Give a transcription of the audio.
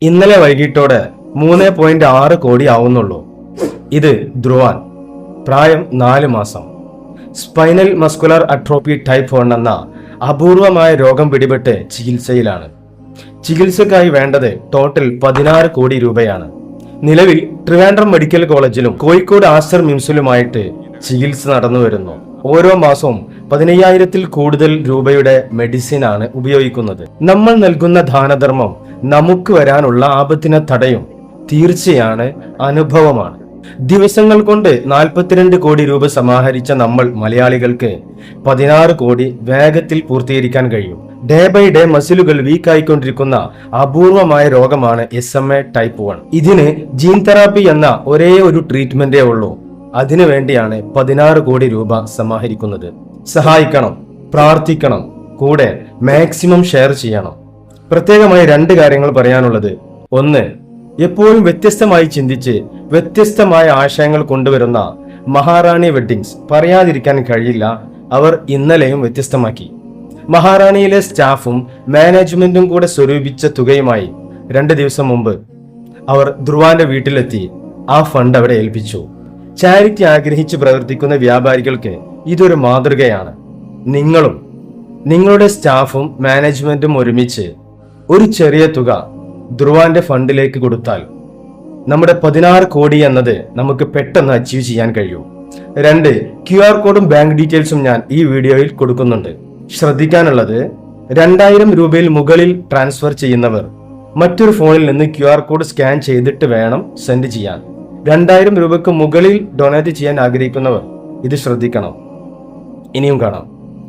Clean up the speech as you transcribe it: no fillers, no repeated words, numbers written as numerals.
ഇന്നലെ വൈകിട്ടോടെ 3.6 കോടി ആവുന്നുള്ളൂ. ഇത് ധ്രുവാൻ, പ്രായം 4 മാസം. സ്പൈനൽ മസ്കുലർ അട്രോഫി ടൈപ്പ് 1 എന്ന അപൂർവമായ രോഗം പിടിപെട്ട് ചികിത്സയിലാണ്. ചികിത്സക്കായി വേണ്ടത് ടോട്ടൽ 16 കോടി രൂപയാണ്. നിലവിൽ ട്രിവാൻഡ്രം മെഡിക്കൽ കോളേജിലും കോഴിക്കോട് ആസ്റ്റർ മിംസിലുമായിട്ട് ചികിത്സ നടന്നു വരുന്നു. ഓരോ മാസവും 15,000-ൽ കൂടുതൽ രൂപയുടെ മെഡിസിൻ ആണ് ഉപയോഗിക്കുന്നത്. നമ്മൾ നൽകുന്ന ദാനധർമ്മം നമുക്ക് വരാനുള്ള ആപത്തിനെ തടയും. തീർച്ചയാണ്, അനുഭവമാണ്. ദിവസങ്ങൾ കൊണ്ട് 42 കോടി രൂപ സമാഹരിച്ച നമ്മൾ മലയാളികൾക്ക് 16 കോടി വേഗത്തിൽ പൂർത്തീകരിക്കാൻ കഴിയും. ഡേ ബൈ ഡേ മസിലുകൾ വീക്കായിക്കൊണ്ടിരിക്കുന്ന അപൂർവമായ രോഗമാണ് SMA ടൈപ്പ് 1. ഇതിന് ജീൻ തെറാപ്പി എന്ന ഒരേ ഒരു ട്രീറ്റ്മെന്റേ ഉള്ളൂ. അതിനു വേണ്ടിയാണ് 16 കോടി രൂപ സമാഹരിക്കുന്നത്. സഹായിക്കണം, പ്രാർത്ഥിക്കണം, കൂടെ മാക്സിമം ഷെയർ ചെയ്യണം. പ്രത്യേകമായി 2 കാര്യങ്ങൾ പറയാനുള്ളത്. 1, എപ്പോഴും വ്യത്യസ്തമായി ചിന്തിച്ച് വ്യത്യസ്തമായ ആശയങ്ങൾ കൊണ്ടുവരുന്ന മഹാറാണി വെഡ്ഡിങ്സ് പറയാതിരിക്കാൻ കഴിയില്ല. അവർ ഇന്നലെയും വ്യത്യസ്തമാക്കി. മഹാറാണിയിലെ സ്റ്റാഫും മാനേജ്മെന്റും കൂടെ സ്വരൂപിച്ച തുകയുമായി 2 ദിവസം മുമ്പ് അവർ ധ്രുവാന്റെ വീട്ടിലെത്തി ആ ഫണ്ട് അവിടെ ഏൽപ്പിച്ചു. ചാരിറ്റി ആഗ്രഹിച്ച് പ്രവർത്തിക്കുന്ന വ്യാപാരികൾക്ക് ഇതൊരു മാതൃകയാണ്. നിങ്ങളും നിങ്ങളുടെ സ്റ്റാഫും മാനേജ്മെന്റും ഒരുമിച്ച് ഒരു ചെറിയ തുക ധ്രുവാന്റെ ഫണ്ടിലേക്ക് കൊടുത്താൽ നമ്മുടെ 16 കോടി എന്നത് നമുക്ക് പെട്ടെന്ന് അച്ചീവ് ചെയ്യാൻ കഴിയും. 2, QR കോഡും ബാങ്ക് ഡീറ്റെയിൽസും ഞാൻ ഈ വീഡിയോയിൽ കൊടുക്കുന്നുണ്ട്. ശ്രദ്ധിക്കാനുള്ളത്, 2000 രൂപയിൽ മുകളിൽ ട്രാൻസ്ഫർ ചെയ്യുന്നവർ മറ്റൊരു ഫോണിൽ നിന്ന് QR കോഡ് സ്കാൻ ചെയ്തിട്ട് വേണം സെൻഡ് ചെയ്യാൻ. 2000 രൂപയ്ക്ക് മുകളിൽ ഡൊണേറ്റ് ചെയ്യാൻ ആഗ്രഹിക്കുന്നവർ ഇത് ശ്രദ്ധിക്കണം. ഇനിയും കാണാം.